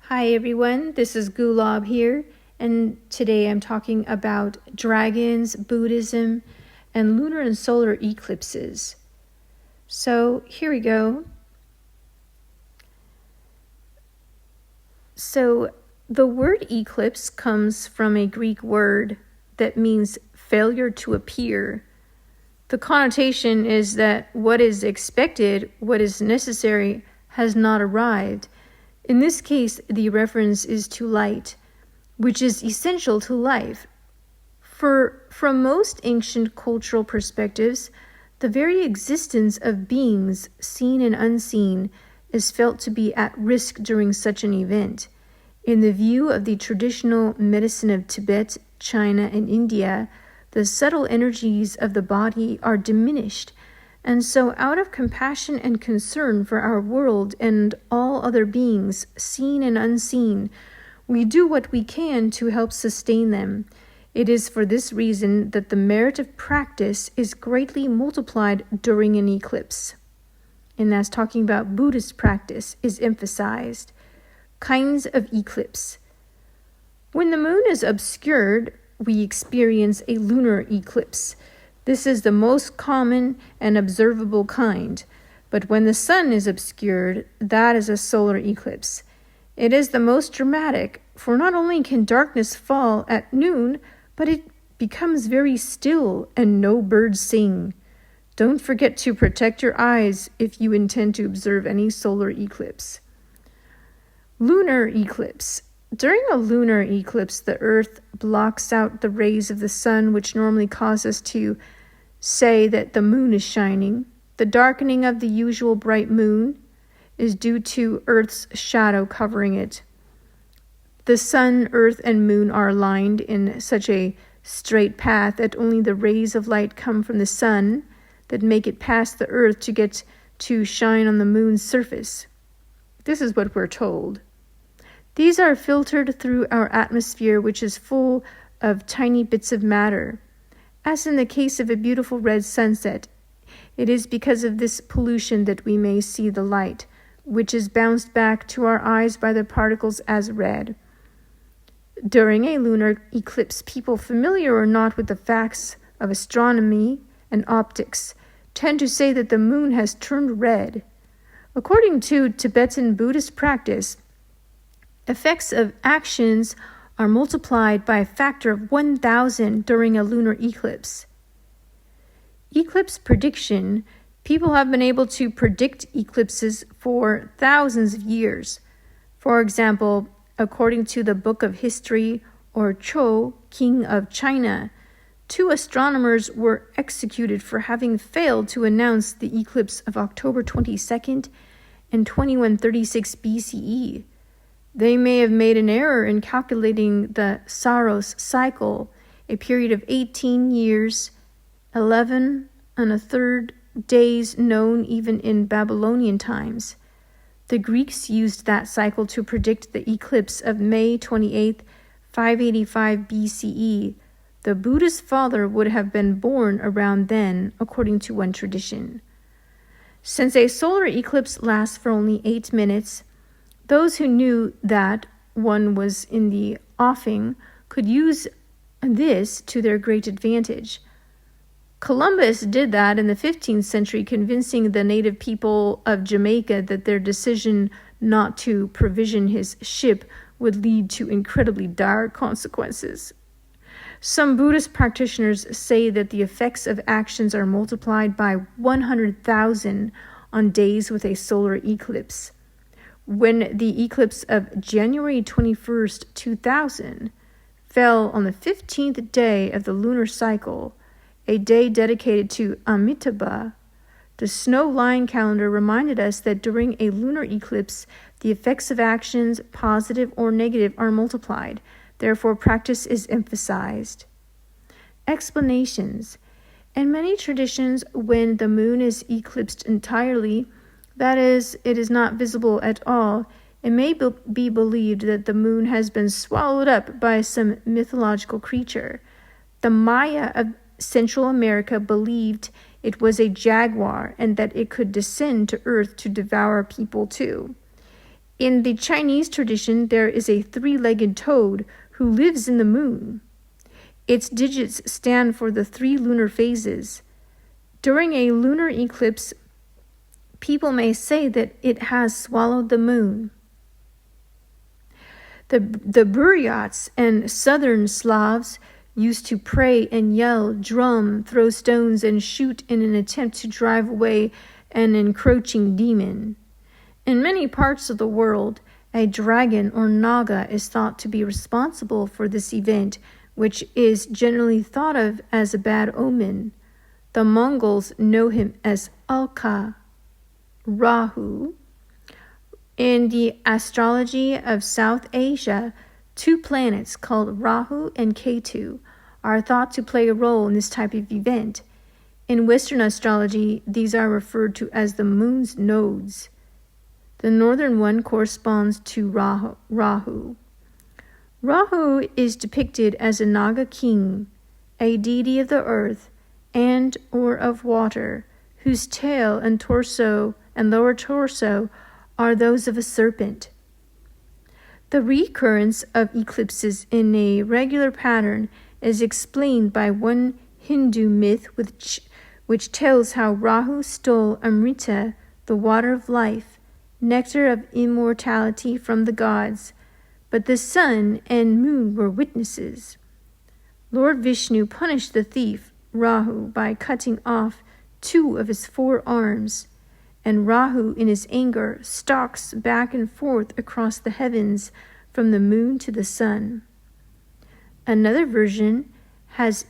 Hi everyone, this is Gulab here, and today I'm talking about dragons, Buddhism, and lunar and solar eclipses. So here we go. So the word eclipse comes from a Greek word that means failure to appear. The connotation is that what is expected, what is necessary, has not arrived. In this case, the reference is to light, which is essential to life. From most ancient cultural perspectives, the very existence of beings, seen and unseen, is felt to be at risk during such an event. In the view of the traditional medicine of Tibet, China, and India, the subtle energies of the body are diminished, and so out of compassion and concern for our world and all other beings, seen and unseen, we do what we can to help sustain them. It is for this reason that the merit of practice is greatly multiplied during an eclipse. And that's talking about Buddhist practice is emphasized. Kinds of eclipse. When the moon is obscured, we experience a lunar eclipse. This is the most common and observable kind, but when the sun is obscured, that is a solar eclipse. It is the most dramatic, for not only can darkness fall at noon, but it becomes very still and no birds sing. Don't forget to protect your eyes if you intend to observe any solar eclipse. Lunar eclipse. During a lunar eclipse, the earth blocks out the rays of the sun, which normally cause us to say that the moon is shining. The darkening of the usual bright moon is due to Earth's shadow covering it. The sun, earth, and moon are aligned in such a straight path that only the rays of light come from the sun that make it past the earth to get to shine on the moon's surface. This is what we're told. These are filtered through our atmosphere, which is full of tiny bits of matter. As in the case of a beautiful red sunset, it is because of this pollution that we may see the light, which is bounced back to our eyes by the particles as red. During a lunar eclipse, people familiar or not with the facts of astronomy and optics tend to say that the moon has turned red. According to Tibetan Buddhist practice, effects of actions are multiplied by a factor of 1,000 during a lunar eclipse. Eclipse prediction. People have been able to predict eclipses for thousands of years. For example, according to the Book of History, or Chou, King of China, 2 astronomers were executed for having failed to announce the eclipse of October 22nd and 2136 BCE. They may have made an error in calculating the Saros cycle, a period of 18 years, 11 1/3 days known even in Babylonian times. The Greeks used that cycle to predict the eclipse of May 28, 585 BCE. The Buddhist father would have been born around then, according to one tradition. Since a solar eclipse lasts for only 8 minutes, those who knew that one was in the offing could use this to their great advantage. Columbus did that in the 15th century, convincing the native people of Jamaica that their decision not to provision his ship would lead to incredibly dire consequences. Some Buddhist practitioners say that the effects of actions are multiplied by 100,000 on days with a solar eclipse. When the eclipse of January 21st, 2000 fell on the 15th day of the lunar cycle, a day dedicated to Amitabha, the snow line calendar reminded us that during a lunar eclipse, the effects of actions, positive or negative, are multiplied. Therefore, practice is emphasized. Explanations. In many traditions, when the moon is eclipsed entirely, that is, it is not visible at all, it may be believed that the moon has been swallowed up by some mythological creature. The Maya of Central America believed it was a jaguar and that it could descend to earth to devour people too. In the Chinese tradition, there is a three-legged toad who lives in the moon. Its digits stand for the 3 lunar phases. During a lunar eclipse, people may say that it has swallowed the moon. The Buryats and southern Slavs used to pray and yell, drum, throw stones, and shoot in an attempt to drive away an encroaching demon. In many parts of the world, a dragon or naga is thought to be responsible for this event, which is generally thought of as a bad omen. The Mongols know him as Alka, Rahu. In the astrology of South Asia, 2 planets called Rahu and Ketu are thought to play a role in this type of event. In Western astrology, these are referred to as the moon's nodes. The northern one corresponds to Rahu. Rahu is depicted as a Naga king, a deity of the earth and or of water, whose tail and torso and lower torso are those of a serpent. The recurrence of eclipses in a regular pattern is explained by one Hindu myth which tells how Rahu stole Amrita, the water of life, nectar of immortality from the gods, but the sun and moon were witnesses. Lord Vishnu punished the thief, Rahu, by cutting off 2 of his 4 arms, and Rahu, in his anger, stalks back and forth across the heavens from the moon to the sun. Another version has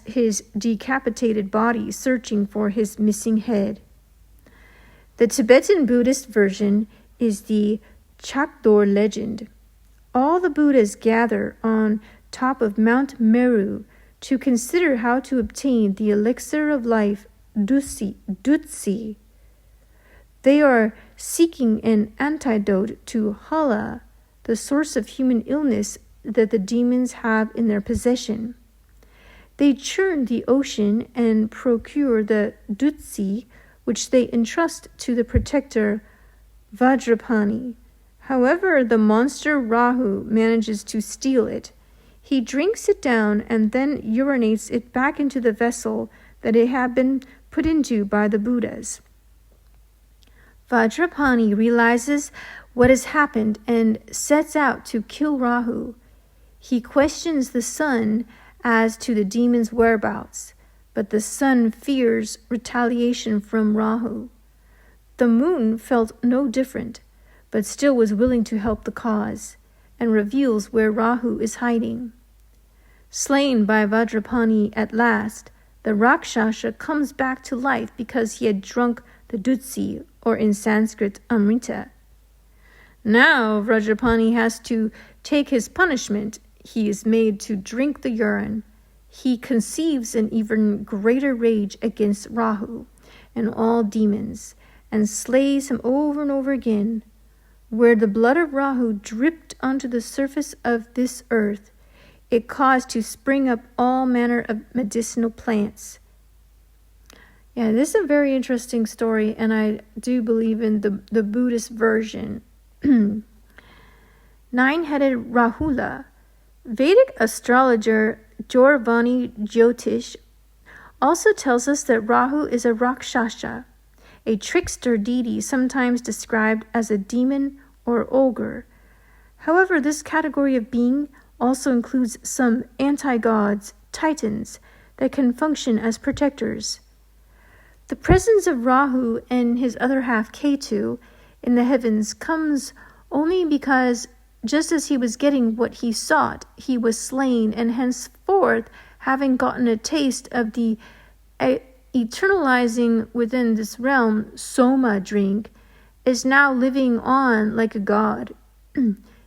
his decapitated body searching for his missing head. The Tibetan Buddhist version is the Chakdor legend. All the Buddhas gather on top of Mount Meru to consider how to obtain the elixir of life, Dutsi. They are seeking an antidote to Hala, the source of human illness that the demons have in their possession. They churn the ocean and procure the Dutsi, which they entrust to the protector Vajrapani. However, the monster Rahu manages to steal it. He drinks it down and then urinates it back into the vessel that it had been put into by the Buddhas. Vajrapani realizes what has happened and sets out to kill Rahu. He questions the sun as to the demon's whereabouts, but the sun fears retaliation from Rahu. The moon felt no different, but still was willing to help the cause, and reveals where Rahu is hiding. Slain by Vajrapani at last, the Rakshasa comes back to life because he had drunk the Dutsi, or in Sanskrit, Amrita. Now Vajrapani has to take his punishment. He is made to drink the urine. He conceives an even greater rage against Rahu and all demons, and slays him over and over again. Where the blood of Rahu dripped onto the surface of this earth, it caused to spring up all manner of medicinal plants. Yeah, this is a very interesting story, and I do believe in the Buddhist version. Nine-headed Rahula. Vedic astrologer Jorvani Jyotish also tells us that Rahu is a Rakshasa, a trickster deity sometimes described as a demon or ogre. However, this category of being also includes some anti-gods, titans, that can function as protectors. The presence of Rahu and his other half Ketu in the heavens comes only because just as he was getting what he sought, he was slain, and henceforth, having gotten a taste of the eternalizing within this realm Soma drink, is now living on like a god.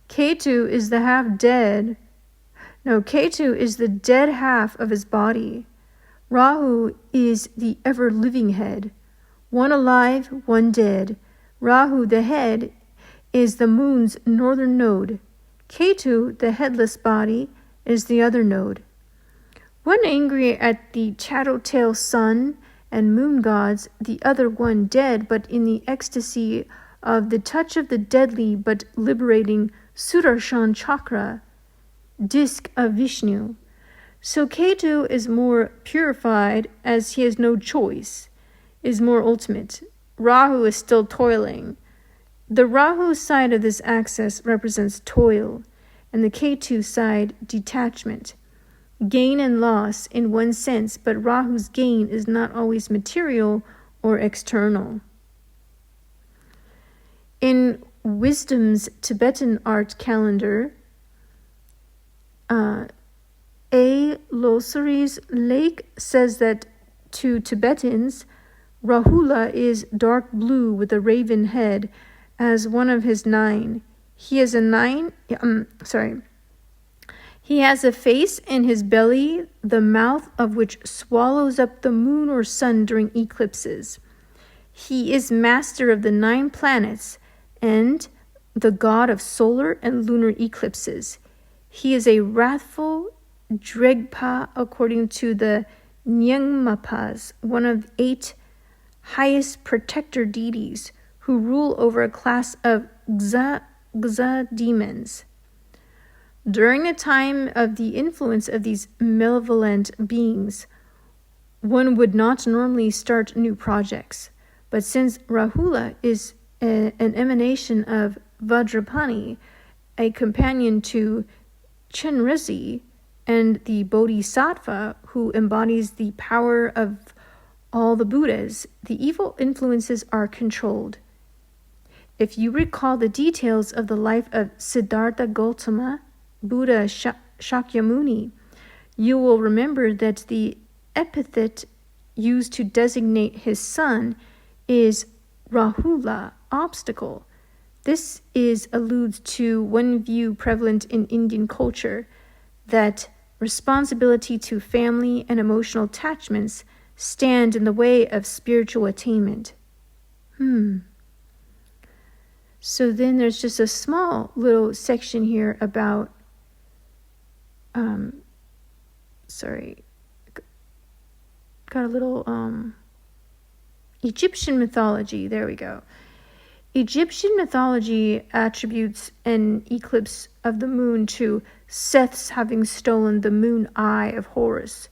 Ketu is the Ketu is the dead half of his body. Rahu is the ever-living head. One alive, one dead. Rahu, the head, is the moon's northern node. Ketu, the headless body, is the other node. One angry at the tattletale sun and moon gods, the other one dead but in the ecstasy of the touch of the deadly but liberating Sudarshan chakra, disc of Vishnu. So Ketu is more purified as he has no choice, is more ultimate. Rahu is still toiling. The Rahu side of this axis represents toil, and the Ketu side, detachment. Gain and loss in one sense, but Rahu's gain is not always material or external. In Wisdom's Tibetan art calendar, A. Losari's Lake says that to Tibetans, Rahula is dark blue with a raven head as one of his 9. He has a face in his belly, the mouth of which swallows up the moon or sun during eclipses. He is master of the 9 planets and the god of solar and lunar eclipses. He is a wrathful Dregpa according to the Nyingmapas, one of 8 highest protector deities who rule over a class of Gza demons. During the time of the influence of these malevolent beings, one would not normally start new projects. But since Rahula is an emanation of Vajrapani, a companion to Chenrezig, and the Bodhisattva who embodies the power of all the Buddhas, the evil influences are controlled. If you recall the details of the life of Siddhartha Gautama, Buddha Shakyamuni, you will remember that the epithet used to designate his son is Rahula, obstacle. This alludes to one view prevalent in Indian culture, that responsibility to family and emotional attachments stand in the way of spiritual attainment. So then there's just a small little section here about got a little Egyptian mythology. There we go. Egyptian mythology attributes an eclipse of the moon to Seth's having stolen the moon eye of Horus.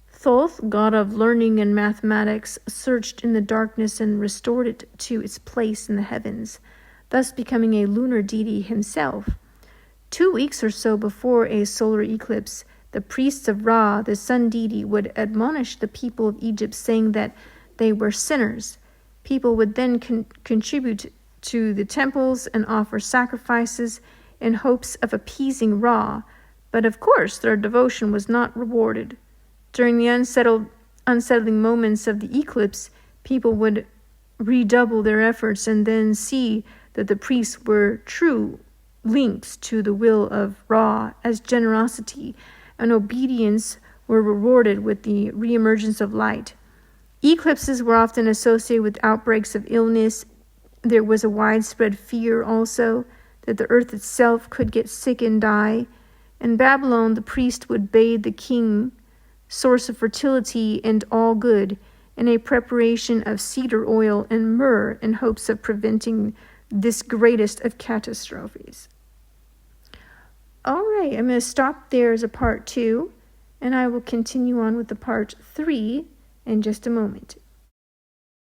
Thoth, god of learning and mathematics, searched in the darkness and restored it to its place in the heavens, thus becoming a lunar deity himself. 2 weeks or so before a solar eclipse, the priests of Ra, the sun deity, would admonish the people of Egypt, saying that they were sinners. People would then contribute to the temples and offer sacrifices in hopes of appeasing Ra, but of course their devotion was not rewarded. During the unsettling moments of the eclipse, people would redouble their efforts and then see that the priests were true links to the will of Ra, as generosity and obedience were rewarded with the reemergence of light. Eclipses were often associated with outbreaks of illness. There was a widespread fear also that the earth itself could get sick and die. In Babylon, the priest would bathe the king, source of fertility and all good, in a preparation of cedar oil and myrrh in hopes of preventing this greatest of catastrophes. All right, I'm going to stop there as a part 2, and I will continue on with the part 3 in just a moment.